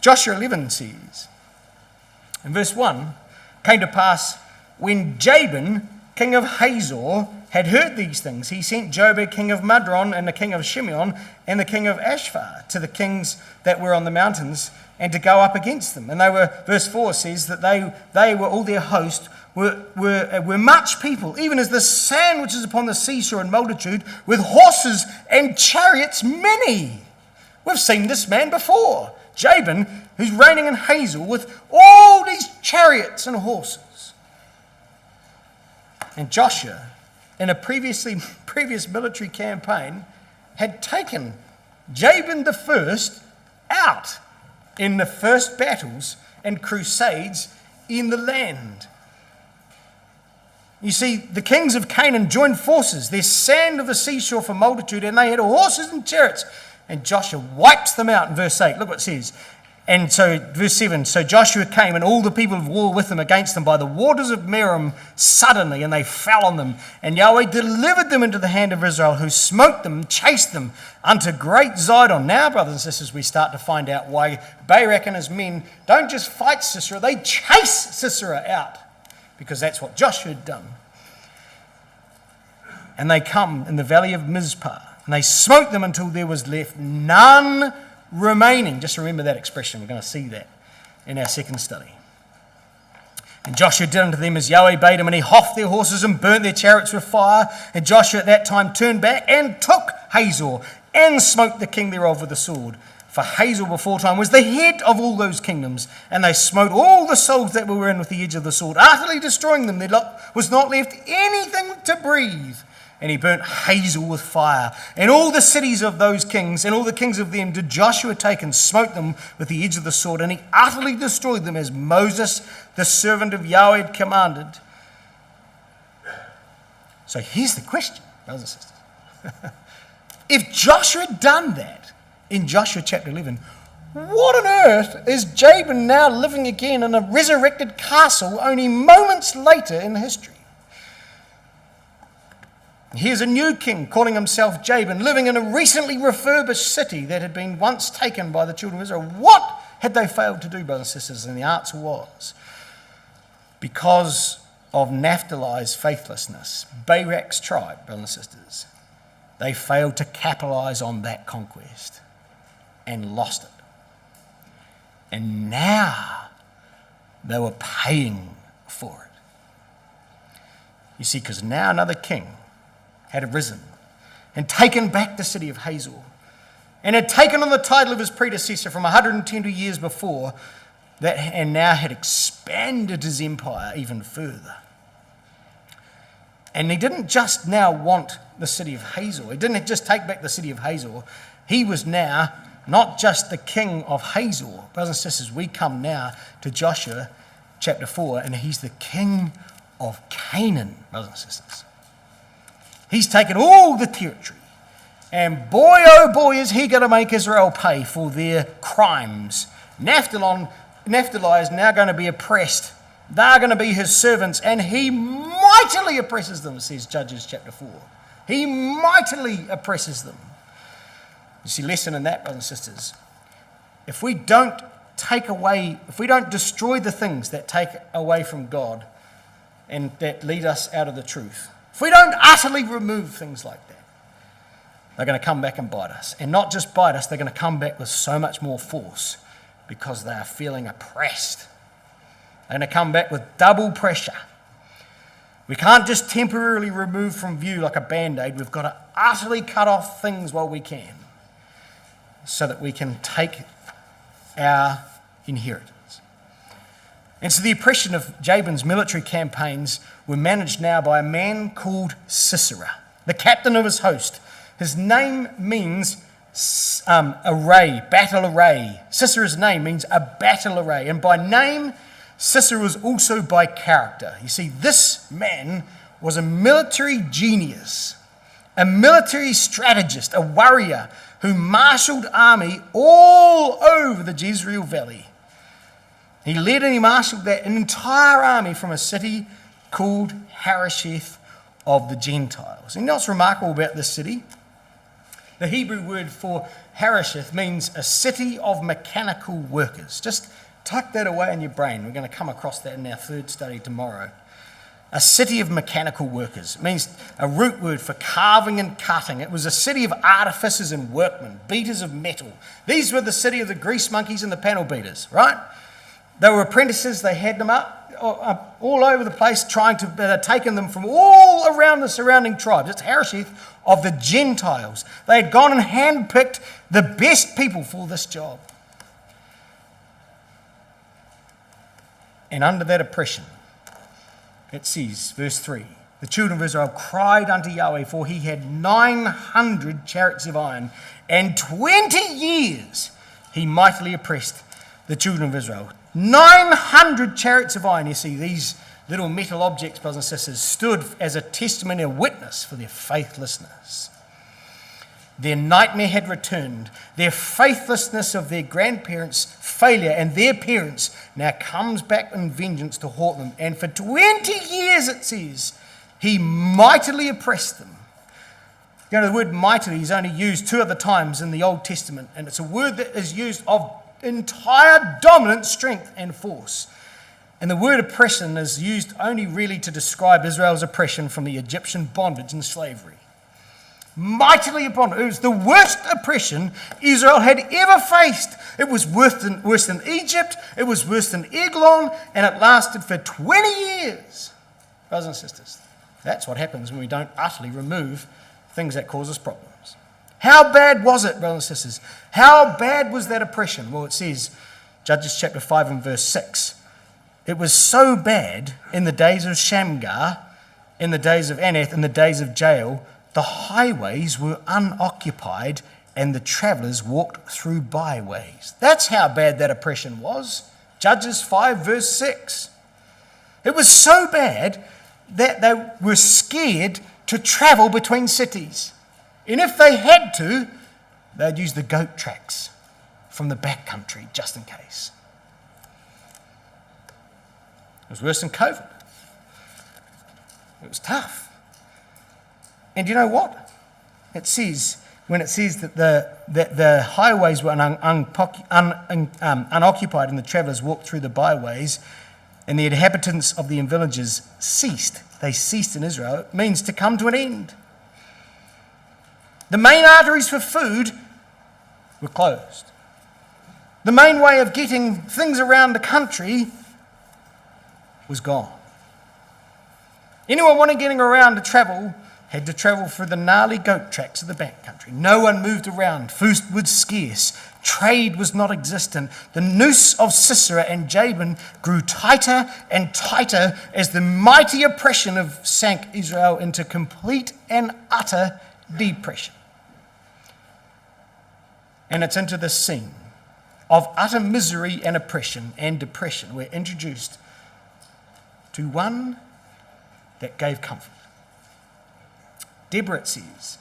A: Joshua 11 says, in verse 1, came to pass when Jabin, king of Hazor, had heard these things, he sent Jabin, king of Madron, and the king of Shimeon, and the king of Ashphar, to the kings that were on the mountains, and to go up against them. And they were, verse 4 says, that they were, all their host, were much people, even as the sand which is upon the seashore in multitude, with horses and chariots many. We've seen this man before, Jabin, who's reigning in Hazor, with all these chariots and horses. And Joshua, in a previous military campaign, had taken Jabin the first out in the first battles and crusades in the land. You see, the kings of Canaan joined forces, their sand of the seashore for multitude, and they had horses and chariots. And Joshua wipes them out in verse 8. Look what it says. And so, verse 7, so Joshua came and all the people of war with him against them by the waters of Merom suddenly, and they fell on them. And Yahweh delivered them into the hand of Israel, who smote them, chased them unto great Zidon. Now, brothers and sisters, we start to find out why Barak and his men don't just fight Sisera, they chase Sisera out, because that's what Joshua had done. And they come in the valley of Mizpah, and they smote them until there was left none remaining. Just remember that expression. We're going to see that in our second study. And Joshua did unto them as Yahweh bade him, and he houghed their horses and burnt their chariots with fire. And Joshua at that time turned back and took Hazor and smote the king thereof with the sword. For Hazor before time was the head of all those kingdoms, and they smote all the souls that were in with the edge of the sword, utterly destroying them. There was not left anything to breathe. And he burnt Hazor with fire. And all the cities of those kings, and all the kings of them, did Joshua take and smote them with the edge of the sword. And he utterly destroyed them, as Moses, the servant of Yahweh, had commanded. So here's the question, brothers and sisters. If Joshua had done that in Joshua chapter 11, what on earth is Jabin now living again in a resurrected castle only moments later in history? Here's a new king calling himself Jabin, living in a recently refurbished city that had been once taken by the children of Israel. What had they failed to do, brothers and sisters? And the answer was, because of Naphtali's faithlessness, Barak's tribe, brothers and sisters, they failed to capitalize on that conquest and lost it. And now they were paying for it. You see, because now another king had arisen and taken back the city of Hazor, and had taken on the title of his predecessor from 120 years before that, and now had expanded his empire even further. And he didn't just now want the city of Hazor. He didn't just take back the city of Hazor. He was now not just the king of Hazor. Brothers and sisters, we come now to Joshua chapter 4, and he's the king of Canaan, brothers and sisters. He's taken all the territory, and boy, oh boy, is he going to make Israel pay for their crimes. Naphtali is now going to be oppressed. They're going to be his servants, and he mightily oppresses them, says Judges chapter 4. He mightily oppresses them. You see, lesson in that, brothers and sisters. If we don't destroy the things that take away from God and that lead us out of the truth, if we don't utterly remove things like that, they're going to come back and bite us. And not just bite us, they're going to come back with so much more force because they are feeling oppressed. They're going to come back with double pressure. We can't just temporarily remove from view like a Band-Aid. We've got to utterly cut off things while we can so that we can take our inheritance. And so the oppression of Jabin's military campaigns were managed now by a man called Sisera, the captain of his host. His name means array, battle array. Sisera's name means a battle array. And by name, Sisera was also by character. You see, this man was a military genius, a military strategist, a warrior who marshaled army all over the Jezreel Valley. He led and he marshaled an entire army from a city called Harosheth of the Gentiles. And you know what's remarkable about this city? The Hebrew word for Harosheth means a city of mechanical workers. Just tuck that away in your brain. We're going to come across that in our third study tomorrow. A city of mechanical workers. It means a root word for carving and cutting. It was a city of artificers and workmen, beaters of metal. These were the city of the grease monkeys and the panel beaters, right? They were apprentices. They had them up all over the place, taking them from all around the surrounding tribes. It's Harosheth of the Gentiles. They had gone and handpicked the best people for this job. And under that oppression, it says, verse 3, the children of Israel cried unto Yahweh, for he had 900 chariots of iron, and 20 years he mightily oppressed the children of Israel. 900 chariots of iron. You see, these little metal objects, brothers and sisters, stood as a testimony, a witness for their faithlessness. Their nightmare had returned. Their faithlessness of their grandparents' failure and their parents now comes back in vengeance to haunt them. And for 20 years, it says, he mightily oppressed them. You know, the word mightily is only used 2 other times in the Old Testament, and it's a word that is used of entire dominant strength and force. And the word oppression is used only really to describe Israel's oppression from the Egyptian bondage and slavery. Mightily upon it. It was the worst oppression Israel had ever faced. It was worse than Egypt. It was worse than Eglon, and it lasted for 20 years. Brothers and sisters, that's what happens when we don't utterly remove things that cause us problems. How bad was it, brothers and sisters? How bad was that oppression? Well, it says, Judges chapter 5 and verse 6, it was so bad in the days of Shamgar, in the days of Anath, in the days of Jael, the highways were unoccupied and the travellers walked through byways. That's how bad that oppression was. Judges 5 verse 6. It was so bad that they were scared to travel between cities. And if they had to, they'd use the goat tracks from the back country just in case. It was worse than COVID. It was tough. And you know what? It says, when it says that the highways were unoccupied and the travellers walked through the byways and the inhabitants of the villages ceased. They ceased in Israel. It means to come to an end. The main arteries for food were closed. The main way of getting things around the country was gone. Anyone wanting getting around to travel had to travel through the gnarly goat tracks of the back country. No one moved around. Food was scarce. Trade was not existent. The noose of Sisera and Jabin grew tighter and tighter as the mighty oppression sank Israel into complete and utter depression. And it's into this scene of utter misery and oppression and depression we're introduced to one that gave comfort. Deborah, it says,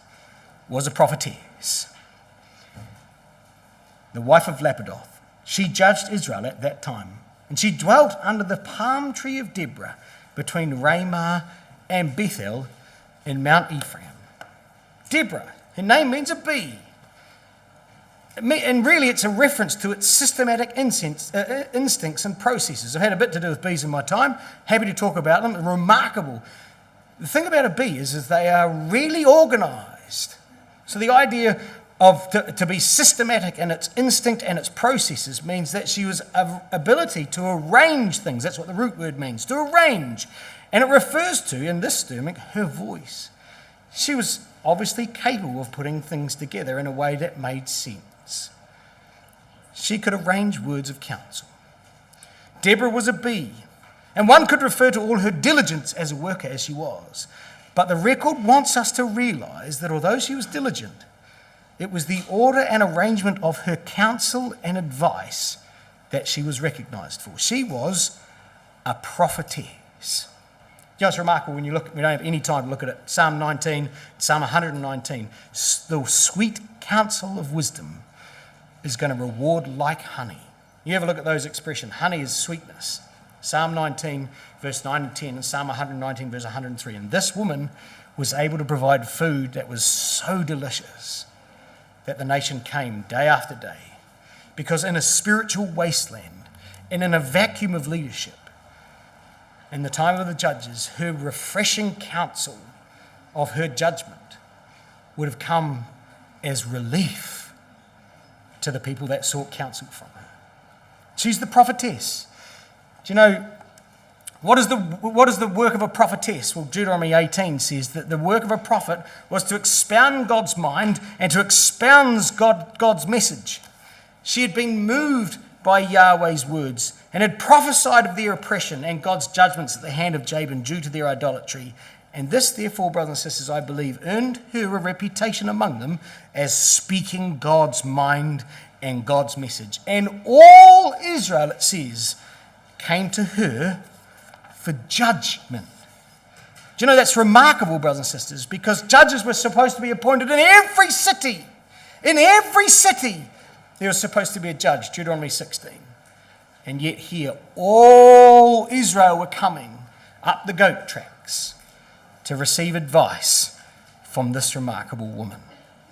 A: was a prophetess, the wife of Lapidoth. She judged Israel at that time, and she dwelt under the palm tree of Deborah between Ramah and Bethel in Mount Ephraim. Deborah, her name means a bee. And really it's a reference to its systematic instincts and processes. I've had a bit to do with bees in my time. Happy to talk about them. They're remarkable. The thing about a bee is they are really organised. So the idea of to be systematic in its instinct and its processes means that she was ability to arrange things. That's what the root word means, to arrange. And it refers to, in this term, her voice. She was obviously capable of putting things together in a way that made sense. She could arrange words of counsel. Deborah was a bee, and one could refer to all her diligence as a worker as she was. But the record wants us to realize that although she was diligent, it was the order and arrangement of her counsel and advice that she was recognized for. She was a prophetess. You know, it's remarkable when you look, we don't have any time to look at it. Psalm 19, Psalm 119, the sweet counsel of wisdom is going to reward like honey. You ever look at those expressions? Honey is sweetness. Psalm 19, verse 9 and 10, and Psalm 119, verse 103. And this woman was able to provide food that was so delicious that the nation came day after day. Because in a spiritual wasteland and in a vacuum of leadership, in the time of the judges, her refreshing counsel of her judgment would have come as relief to the people that sought counsel from her. She's the prophetess. Do you know, what is the work of a prophetess? Well, Deuteronomy 18 says that the work of a prophet was to expound God's mind and to expound God's message. She had been moved by Yahweh's words and had prophesied of their oppression and God's judgments at the hand of Jabin due to their idolatry. And this, therefore, brothers and sisters, I believe, earned her a reputation among them as speaking God's mind and God's message. And all Israel, it says, came to her for judgment. Do you know that's remarkable, brothers and sisters, because judges were supposed to be appointed in every city. In every city, there was supposed to be a judge, Deuteronomy 16. And yet here, all Israel were coming up the goat tracks to receive advice from this remarkable woman.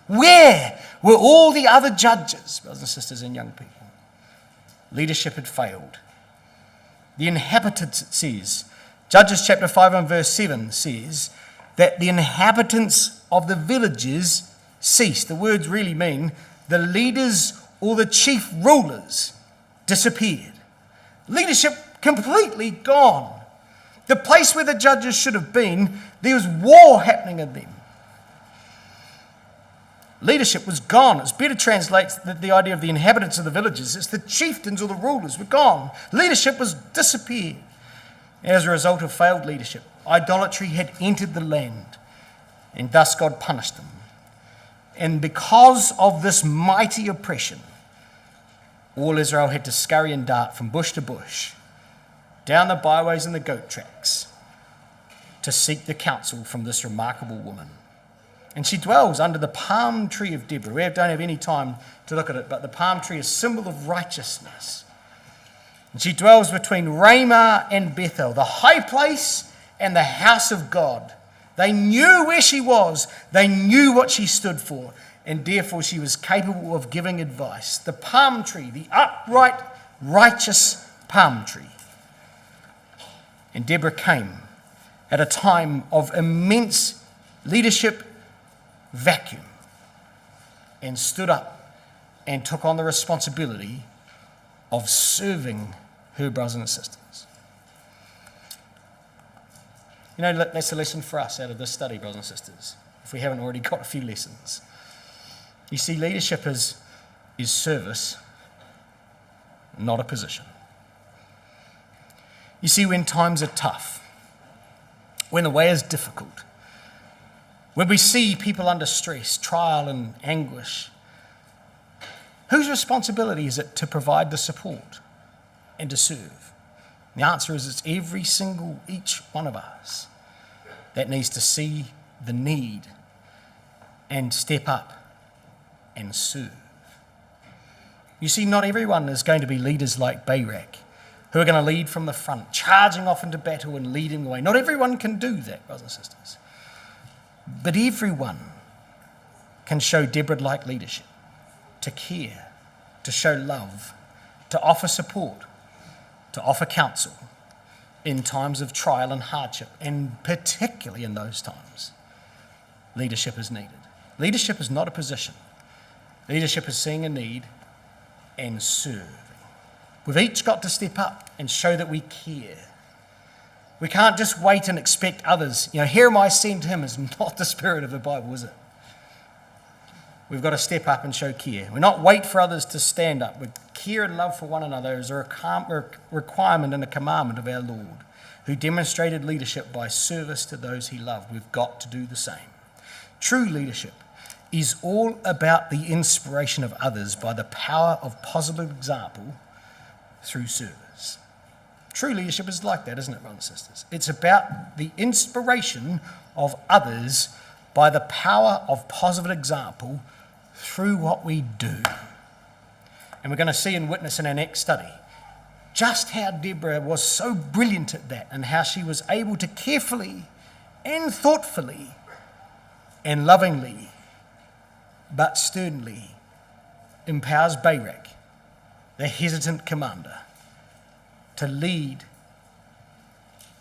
A: Where were all the other judges, brothers and sisters and young people? Leadership had failed. The inhabitants, it says, Judges chapter 5 and verse 7 says that the inhabitants of the villages ceased. The words really mean the leaders or the chief rulers disappeared. Leadership completely gone. The place where the judges should have been, there was war happening in them. Leadership was gone. It's better translates the idea of the inhabitants of the villages. It's the chieftains or the rulers were gone. Leadership was disappeared. As a result of failed leadership, idolatry had entered the land, and thus God punished them. And because of this mighty oppression, all Israel had to scurry and dart from bush to bush, down the byways and the goat tracks, to seek the counsel from this remarkable woman. And she dwells under the palm tree of Deborah. We don't have any time to look at it, but the palm tree is a symbol of righteousness. And she dwells between Ramah and Bethel, the high place and the house of God. They knew where she was. They knew what she stood for. And therefore she was capable of giving advice. The palm tree, the upright, righteous palm tree. And Deborah came at a time of immense leadership vacuum and stood up and took on the responsibility of serving her brothers and sisters. You know, that's a lesson for us out of this study, brothers and sisters, if we haven't already got a few lessons. You see, leadership is service, not a position. You see, when times are tough, when the way is difficult, when we see people under stress, trial and anguish, whose responsibility is it to provide the support and to serve? The answer is it's each one of us that needs to see the need and step up and serve. You see, not everyone is going to be leaders like Barak, who are going to lead from the front, charging off into battle and leading the way. Not everyone can do that, brothers and sisters. But everyone can show Deborah-like leadership, to care, to show love, to offer support, to offer counsel in times of trial and hardship, and particularly in those times, leadership is needed. Leadership is not a position. Leadership is seeing a need and serving. We've each got to step up and show that we care. We can't just wait and expect others. You know, here am I, send him is not the spirit of the Bible, is it? we've got to step up and show care. We're not wait for others to stand up. With care and love for one another is a requirement and a commandment of our Lord, who demonstrated leadership by service to those he loved. We've got to do the same. True leadership is all about the inspiration of others by the power of positive example through service. True leadership is like that, isn't it, brothers and sisters? It's about the inspiration of others by the power of positive example through what we do. And we're going to see and witness in our next study just how Deborah was so brilliant at that, and how she was able to carefully and thoughtfully and lovingly but sternly empowers Barak, the hesitant commander, to lead,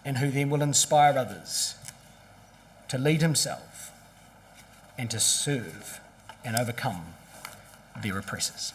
A: and who then will inspire others to lead himself and to serve and overcome their oppressors.